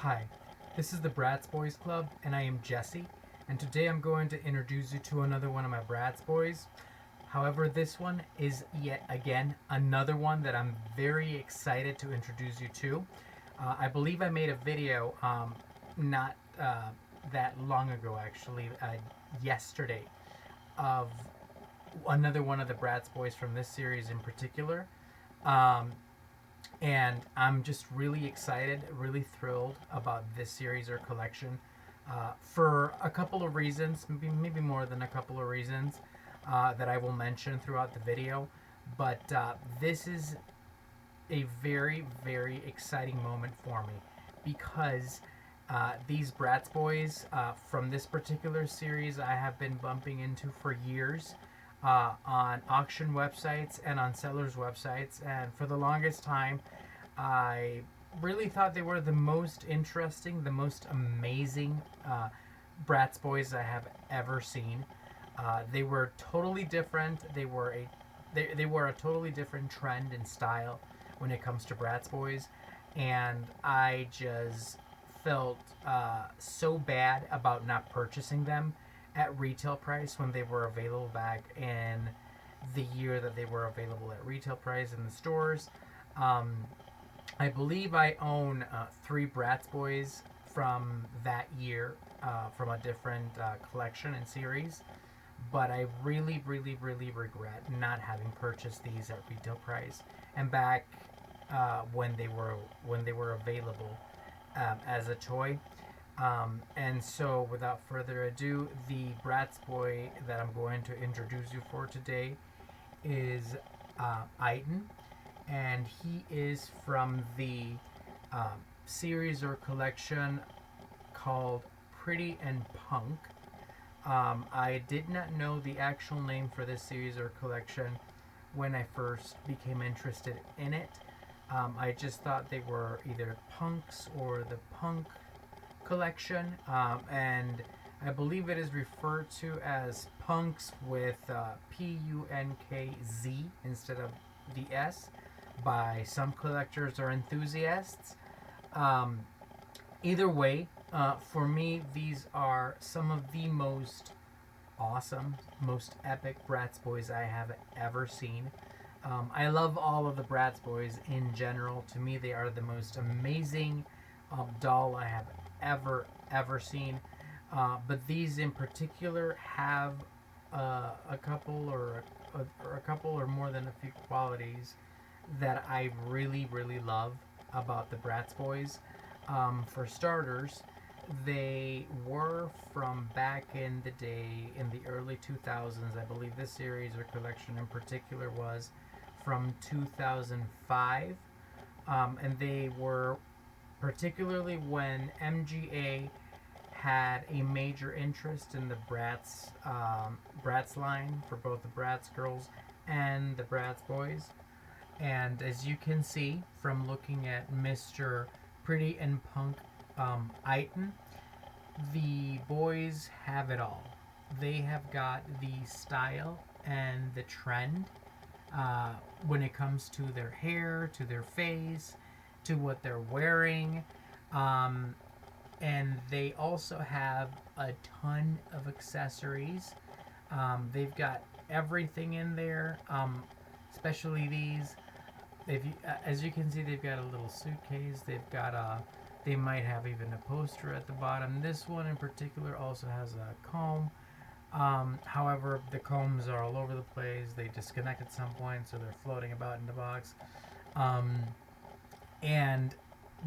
Hi, this is the Bratz Boyz Club, and I am Jesse, and today I'm going to introduce you to another one of my Bratz Boys. However, this one is yet again another one that I'm very excited to introduce you to. I believe I made a video not that long ago, actually, yesterday, of another one of the Bratz Boys from this series in particular. Um, and I'm just really excited, really thrilled about this series or collection for a couple of reasons, maybe more than a couple of reasons that I will mention throughout the video. But this is a very, very exciting moment for me because these Bratz Boys from this particular series I have been bumping into for years. On auction websites and on sellers' websites, and for the longest time, I really thought they were the most interesting, the most amazing Bratz Boys I have ever seen. They were totally different. They were a totally different trend and style when it comes to Bratz Boys, and I just felt so bad about not purchasing them at retail price when they were available back in the year that they were available at retail price in the stores. Um, I believe I own three Bratz Boys from that year from a different collection and series, but I really, really, really regret not having purchased these at retail price and back when they were available as a toy. And so, without further ado, the Bratz Boy that I'm going to introduce you for today is Eitan, and he is from the series or collection called Pretty and Punk. I did not know the actual name for this series or collection when I first became interested in it. I just thought they were either punks or the punk collection, and I believe it is referred to as punks with PUNKZ instead of the S by some collectors or enthusiasts. Um, Either way, for me, these are some of the most awesome, most epic Bratz Boys I have ever seen. I love all of the Bratz Boys in general. To me, they are the most amazing doll I have ever seen. But these in particular have a couple or a couple or more than a few qualities that I really, really love about the Bratz Boys. For starters, they were from back in the day, in the early 2000s. I believe this series or collection in particular was from 2005. And they were particularly when MGA had a major interest in the Bratz line for both the Bratz girls and the Bratz boys. And as you can see from looking at Mr. Pretty and Punk Eitan, the boys have it all. They have got the style and the trend when it comes to their hair, to their face, to what they're wearing. Um, and they also have a ton of accessories. They've got everything in there, especially these. As you can see, they've got a little suitcase. They might have even a poster at the bottom. This one in particular also has a comb. However, the combs are all over the place. They disconnect at some point, so they're floating about in the box. And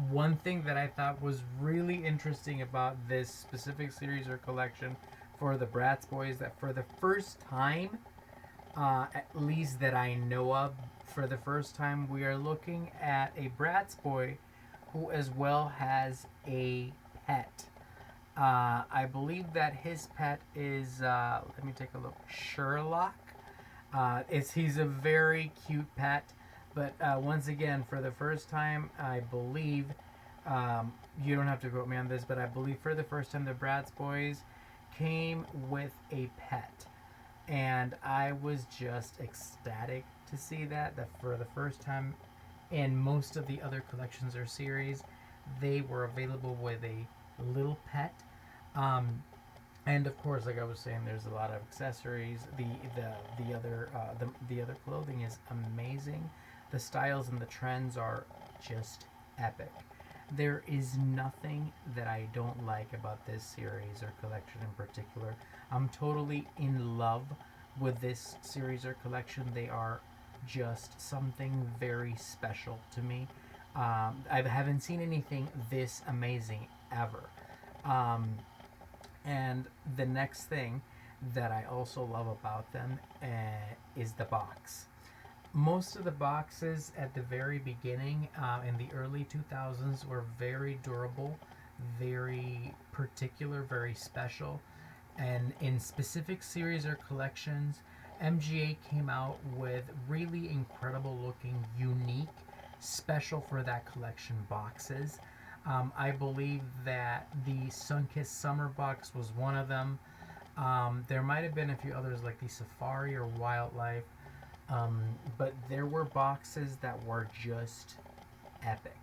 one thing that I thought was really interesting about this specific series or collection for the Bratz Boys, that for the first time, at least that I know of, for the first time, we are looking at a Bratz Boy who as well has a pet. I believe that his pet is, let me take a look, Sherlock. He's a very cute pet, but once again, for the first time, I believe, you don't have to quote me on this, but I believe for the first time the Bratz Boys came with a pet. And I was just ecstatic to see that for the first time in most of the other collections or series, they were available with a little pet. Um, and of course, like I was saying, there's a lot of accessories. The other clothing is amazing. The styles and the trends are just epic. There is nothing that I don't like about this series or collection in particular. I'm totally in love with this series or collection. They are just something very special to me. I haven't seen anything this amazing ever. Um, and the next thing that I also love about them is the box. Most of the boxes at the very beginning in the early 2000s were very durable, very particular, very special. And in specific series or collections, MGA came out with really incredible looking, unique, special for that collection boxes. I believe that the Sunkissed Summer box was one of them. There might have been a few others like the Safari or Wildlife, but there were boxes that were just epic.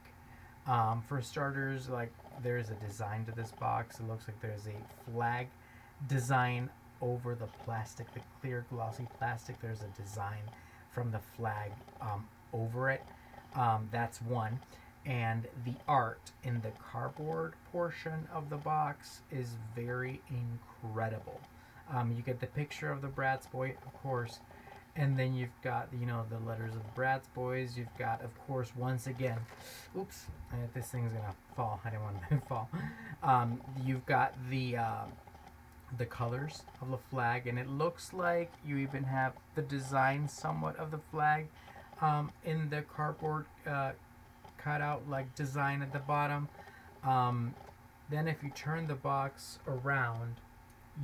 For starters, like there's a design to this box. It looks like there's a flag design over the plastic, the clear glossy plastic. There's a design from the flag over it. That's one. And the art in the cardboard portion of the box is very incredible. You get the picture of the Bratz Boy, of course, and then you've got the letters of the Bratz Boys. You've got, of course, once again, oops, this thing's gonna fall. I didn't want it to fall. You've got the colors of the flag, and it looks like you even have the design somewhat of the flag in the cardboard cutout like design at the bottom. Then if you turn the box around,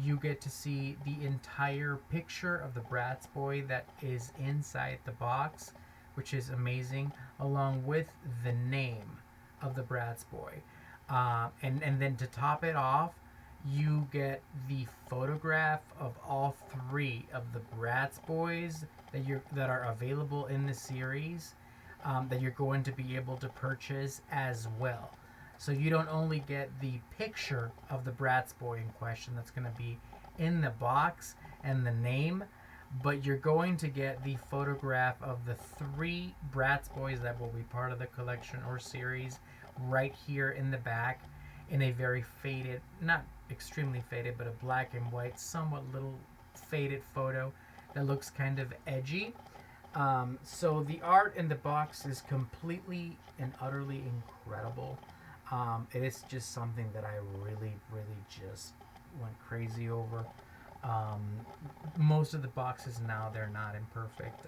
you get to see the entire picture of the Bratz Boy that is inside the box, which is amazing, along with the name of the Bratz Boy. And then to top it off, you get the photograph of all three of the Bratz Boys that are available in the series, that you're going to be able to purchase as well. So you don't only get the picture of the Bratz Boy in question that's going to be in the box and the name, but you're going to get the photograph of the three Bratz Boys that will be part of the collection or series right here in the back in a very faded, not extremely faded, but a black and white, somewhat little faded photo that looks kind of edgy. So the art in the box is completely and utterly incredible. It is just something that I really, really just went crazy over. Um, Most of the boxes now, they're not in perfect,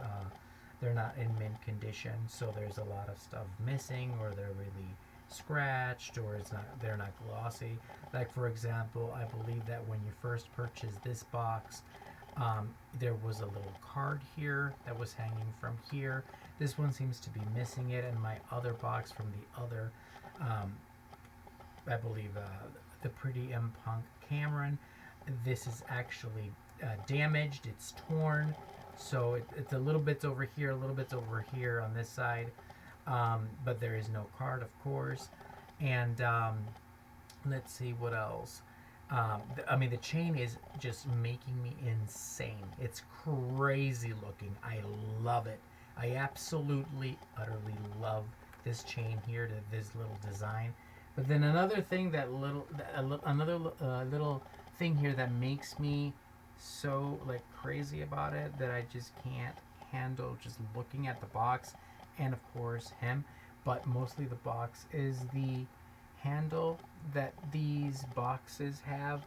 they're not in mint condition, so there's a lot of stuff missing, or they're really scratched, or they're not glossy. Like for example, I believe that when you first purchased this box, there was a little card here that was hanging from here. This one seems to be missing it, and my other box from the other, I believe, the Pretty M Punk Cameron, this is actually damaged. It's torn, so it's a little bits over here, a little bits over here on this side, but there is no card, of course. And let's see what else. The chain is just making me insane. It's crazy looking. I love it. I absolutely, utterly love this chain here, this little design. But then another thing little thing here that makes me so like crazy about it, that I just can't handle just looking at the box, and of course him, but mostly the box, is the handle that these boxes have.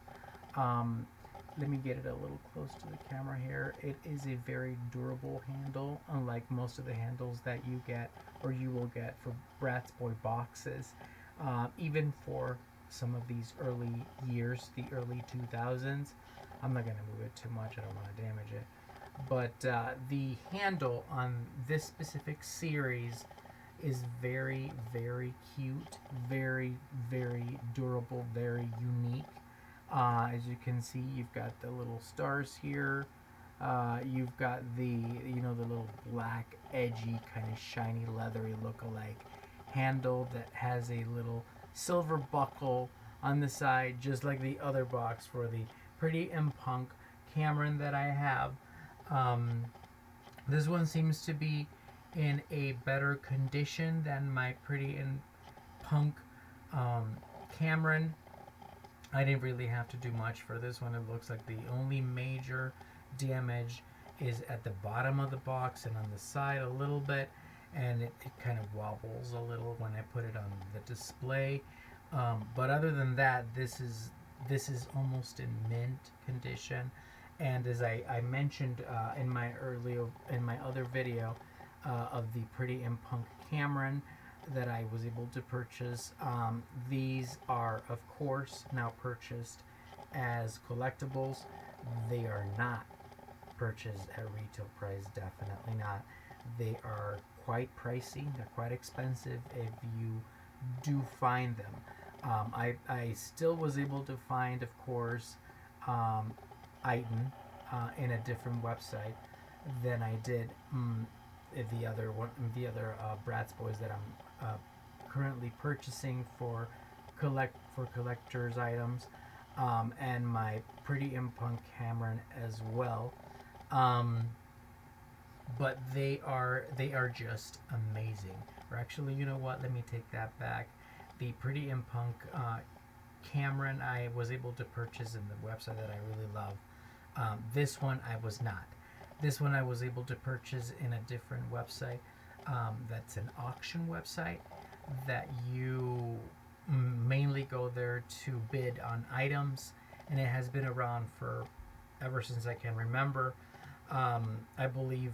Let me get it a little close to the camera here. It is a very durable handle, unlike most of the handles that you get or you will get for Bratz Boy boxes. Even for some of these early years, the early 2000s. I'm not going to move it too much, I don't want to damage it. But the handle on this specific series is very, very cute, very, very durable, very unique. As you can see, you've got the little stars here. You've got the little black, edgy, kind of shiny, leathery look-alike handle that has a little silver buckle on the side, just like the other box for the Pretty and Punk Cameron that I have. Um, this one seems to be in a better condition than my Pretty and Punk Cameron. I didn't really have to do much for this one. It looks like the only major damage is at the bottom of the box and on the side a little bit, and it kind of wobbles a little when I put it on the display. But other than that, this is almost in mint condition. And as I mentioned in my other video of the Pretty and Punk Cameron that I was able to purchase, these are of course now purchased as collectibles. They are not purchased at retail price, definitely not. They are quite pricey. They're quite expensive if you do find them. I still was able to find, of course, Eitan in a different website than I did the other Bratz Boyz that I'm currently purchasing for collectors items, and my Pretty and Punk Cameron as well. Um, but they are just amazing. Or actually, you know what? Let me take that back. The Pretty and Punk Cameron I was able to purchase in the website that I really love. This one I was not. This one I was able to purchase in a different website. That's an auction website that you mainly go there to bid on items, and it has been around for ever since I can remember. I believe,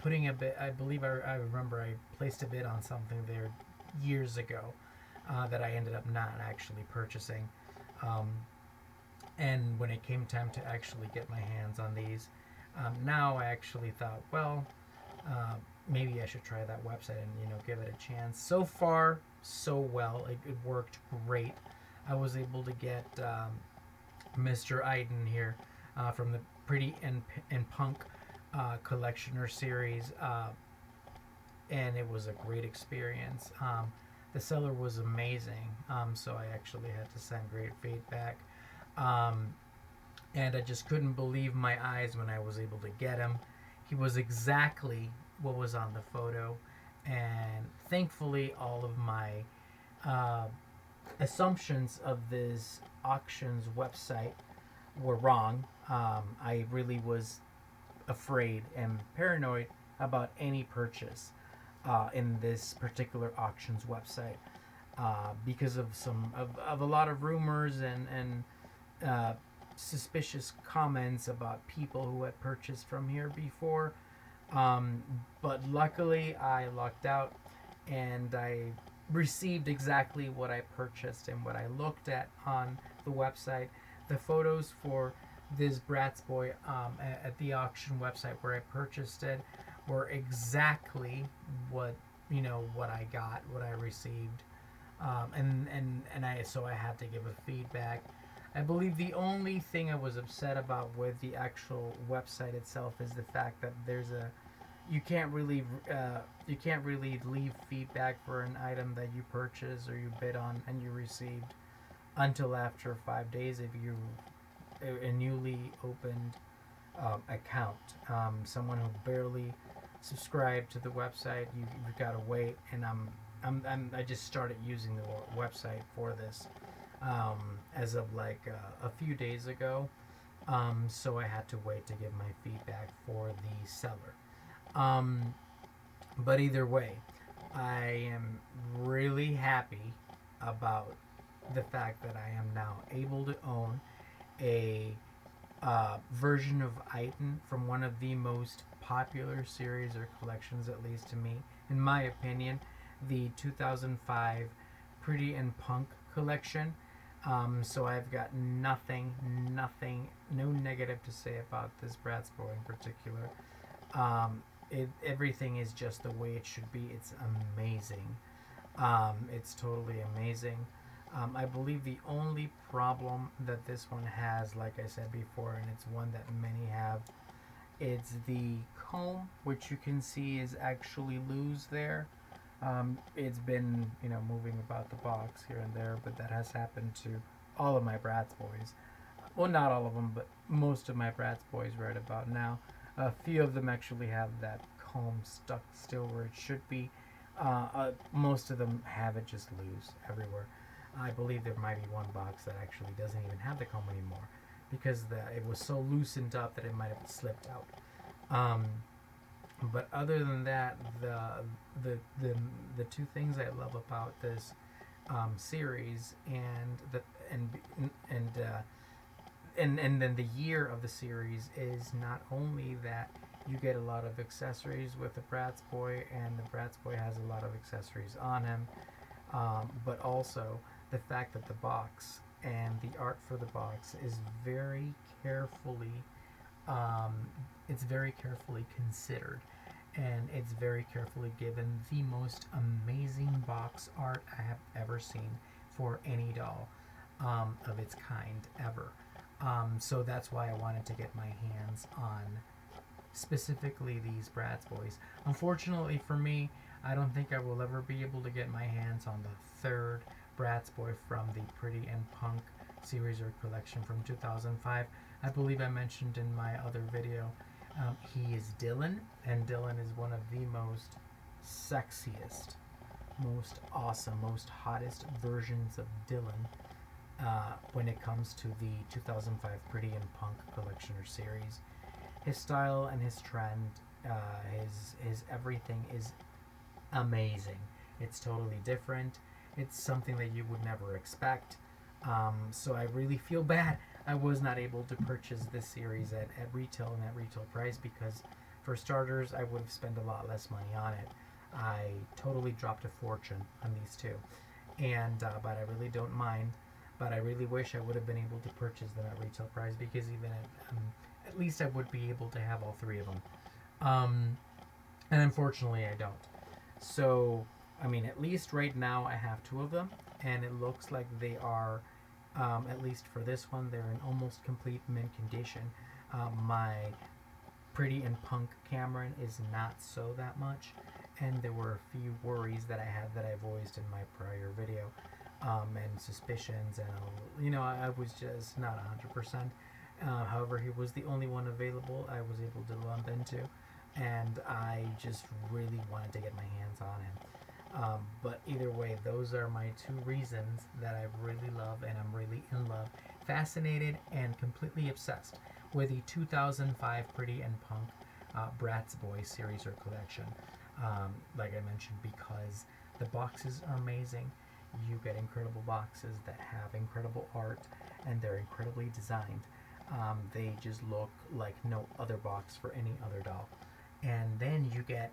putting a bid. I believe I remember I placed a bid on something there years ago that I ended up not actually purchasing. Um, and when it came time to actually get my hands on these, now I actually thought, well, maybe I should try that website and give it a chance. So far, so well. It worked great. I was able to get Mr. Eitan here from the Pretty and Punk Collectioner series, and it was a great experience. The seller was amazing, so I actually had to send great feedback. And I just couldn't believe my eyes when I was able to get him. He was exactly what was on the photo, and thankfully all of my assumptions of this auctions website were wrong. I really was afraid and paranoid about any purchase in this particular auctions website because of a lot of rumors and suspicious comments about people who had purchased from here before. But luckily, I lucked out, and I received exactly what I purchased and what I looked at on the website. The photos for this Bratz Boy at the auction website where I purchased it were exactly what I got, what I received, and I had to give a feedback. I believe the only thing I was upset about with the actual website itself is the fact that you can't really leave feedback for an item that you purchase or you bid on and you received until after 5 days if you a newly opened account. Someone who barely subscribed to the website, you've got to wait. And I just started using the website for this as of like a few days ago. So I had to wait to give my feedback for the seller. But either way, I am really happy about the fact that I am now able to own a version of Eitan from one of the most popular series or collections, at least to me, in my opinion, the 2005 Pretty and Punk collection. So I've got nothing, no negative to say about this Bratz Boy in particular. Everything is just the way it should be. It's amazing. It's totally amazing. I believe the only problem that this one has, like I said before, and it's one that many have, it's the comb, which you can see is actually loose there. It's been, moving about the box here and there, but that has happened to all of my Bratz Boys. Well, not all of them, but most of my Bratz Boys right about now. A few of them actually have that comb stuck still where it should be. Most of them have it just loose everywhere. I believe there might be one box that actually doesn't even have the comb anymore because it was so loosened up that it might have slipped out. Um, but other than that, the two things I love about this series and then the year of the series is not only that you get a lot of accessories with the Bratz Boy, and the Bratz Boy has a lot of accessories on him, but also the fact that the box and the art for the box is very carefully, um, it's very carefully considered, and it's very carefully given the most amazing box art I have ever seen for any doll of its kind ever. So that's why I wanted to get my hands on specifically these Bratz Boys. Unfortunately for me, I don't think I will ever be able to get my hands on the third Bratz Boy from the Pretty and Punk series or collection from 2005. I believe I mentioned in my other video. He is Dylan, and Dylan is one of the most sexiest, most awesome, most hottest versions of Dylan when it comes to the 2005 Pretty and Punk collection or series. His style and his trend, his everything is amazing. It's totally different. It's something that you would never expect. So I really feel bad I was not able to purchase this series at retail and at retail price because, for starters, I would have spent a lot less money on it. I totally dropped a fortune on these two, and but I really don't mind. But I really wish I would have been able to purchase them at retail price because even at least I would be able to have all three of them. And unfortunately, I don't. So, I mean, at least right now I have two of them, and it looks like they are, at least for this one, they're in almost complete mint condition. My Pretty and Punk Cameron is not so that much, and there were a few worries that I had that I voiced in my prior video, and suspicions, and I was just not 100%. However, he was the only one available I was able to lump into, and I just really wanted to get my hands on him. But either way, those are my two reasons that I really love, and I'm really in love, fascinated, and completely obsessed with the 2005 Pretty and Punk Bratz Boys series or collection. Like I mentioned, because the boxes are amazing. You get incredible boxes that have incredible art, and they're incredibly designed. They just look like no other box for any other doll. And then you get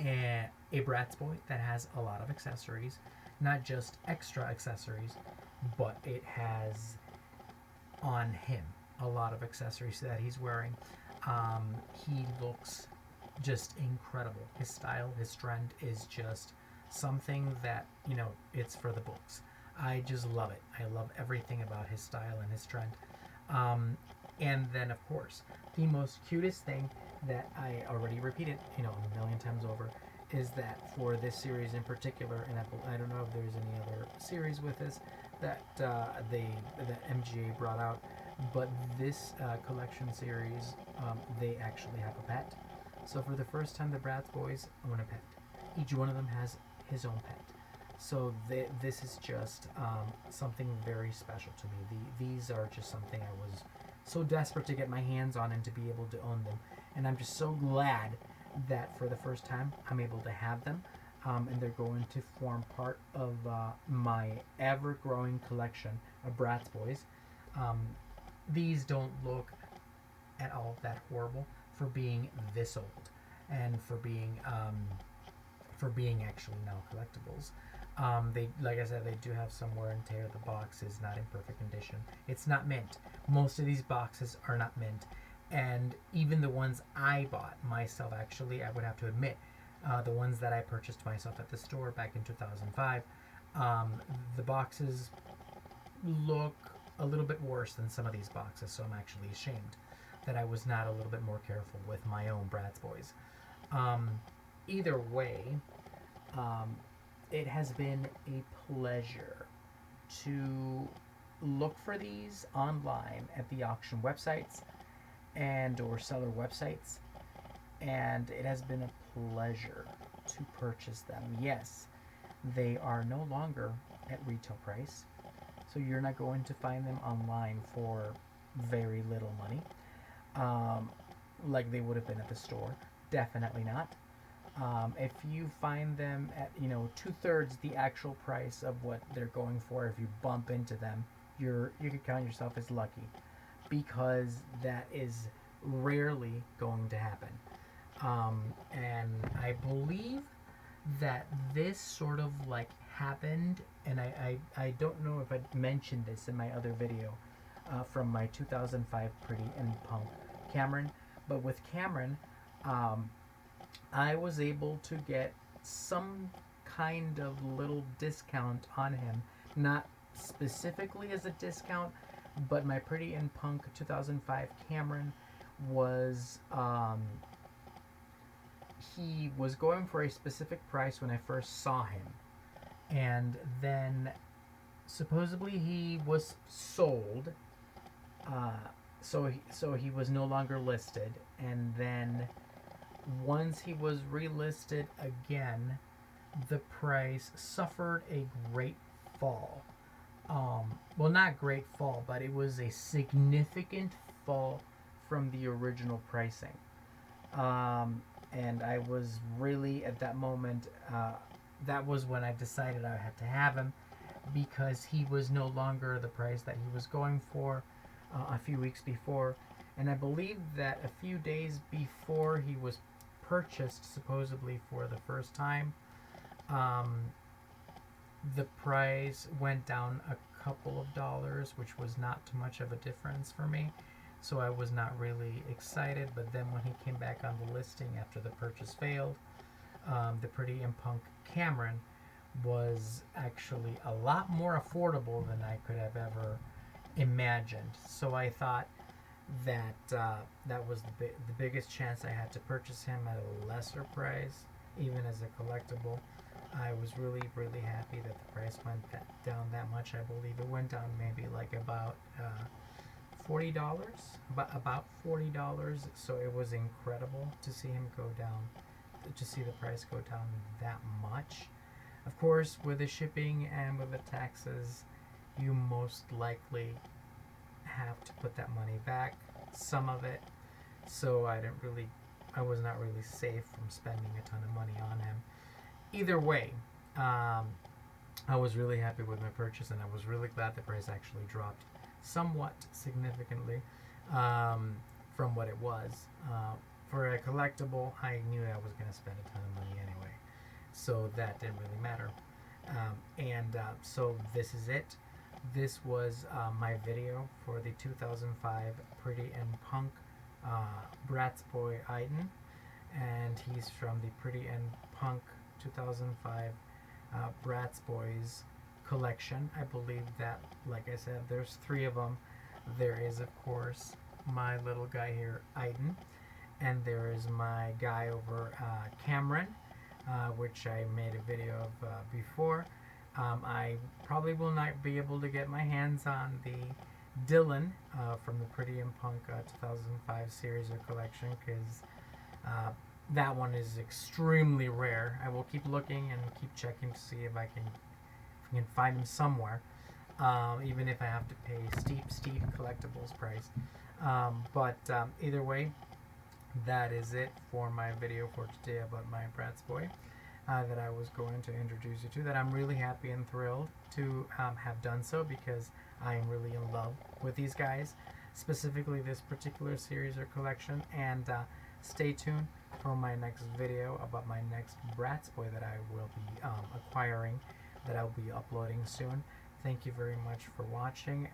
a Bratz Boy that has a lot of accessories, not just extra accessories, but it has on him a lot of accessories that he's wearing. He looks just incredible. His style, his trend is just something that, it's for the books. I just love it. I love everything about his style and his trend. And then, of course, the most cutest thing that I already repeated, a million times over, is that for this series in particular, and I don't know if there's any other series with this that that MGA brought out, but this collection series, they actually have a pet. So for the first time, the Bratz Boys own a pet. Each one of them has his own pet. So this is just something very special to me. These are just something I was so desperate to get my hands on and to be able to own them. And I'm just so glad that for the first time I'm able to have them. And they're going to form part of my ever-growing collection of Bratz Boys. These don't look at all that horrible for being this old and for being actually now collectibles. They, like I said, they do have some wear and tear. The box is not in perfect condition. It's not mint. Most of these boxes are not mint, and even the ones I bought myself, actually, I would have to admit, the ones that I purchased myself at the store back in 2005, the boxes look a little bit worse than some of these boxes, so I'm actually ashamed that I was not a little bit more careful with my own Bratz Boys. Either way, Um, it has been a pleasure to look for these online at the auction websites and or seller websites, and it has been a pleasure to purchase them. Yes, they are no longer at retail price, so you're not going to find them online for very little money, um, like they would have been at the store. Definitely not. If you find them at, you know, two-thirds the actual price of what they're going for, if you bump into them, you could count yourself as lucky, because that is rarely going to happen. And I believe that this sort of like happened, and I don't know if I mentioned this in my other video from my 2005 Pretty and Punk Cameron, but with Cameron, um, I was able to get some kind of little discount on him. Not specifically as a discount, but my Pretty in Punk 2005 Cameron was, he was going for a specific price when I first saw him. And then supposedly he was sold. Uh, so he was no longer listed. And then once he was relisted again, the price suffered a great fall. Well, not great fall, but it was a significant fall from the original pricing. And I was really at that moment. That was when I decided I had to have him, because he was no longer the price that he was going for a few weeks before. And I believe that a few days before he was purchased, supposedly for the first time, um, the price went down a couple of dollars, which was not too much of a difference for me. So I was not really excited. But then when he came back on the listing after the purchase failed, the Pretty in Punk Cameron was actually a lot more affordable than I could have ever imagined. So I thought that that was the biggest chance I had to purchase him at a lesser price, even as a collectible. I was really, really happy that the price went down that much. I believe it went down maybe like about $40, about $40. So it was incredible to see him go down, to see the price go down that much. Of course, with the shipping and with the taxes, you most likely have to put that money back, some of it. So I was not really safe from spending a ton of money on him. Either way, I was really happy with my purchase, and I was really glad the price actually dropped somewhat significantly from what it was. For a collectible, I knew I was going to spend a ton of money anyway, so that didn't really matter. So this is it. This was my video for the 2005 Pretty and Punk Bratz Boy Eitan, and he's from the Pretty and Punk 2005 Bratz Boyz collection. I believe that, like I said, there's 3 of them. There is, of course, my little guy here, Eitan, and there is my guy over, Cameron, which I made a video of before. I probably will not be able to get my hands on the Dylan from the Pretty and Punk 2005 series or collection, because that one is extremely rare. I will keep looking and keep checking to see if I can find him somewhere, even if I have to pay steep collectibles price. But either way, that is it for my video for today about my Bratz Boy that I was going to introduce you to, that I'm really happy and thrilled to have done so, because I am really in love with these guys, specifically this particular series or collection. And stay tuned for my next video about my next Bratz Boy that I will be acquiring, that I'll be uploading soon. Thank you very much for watching.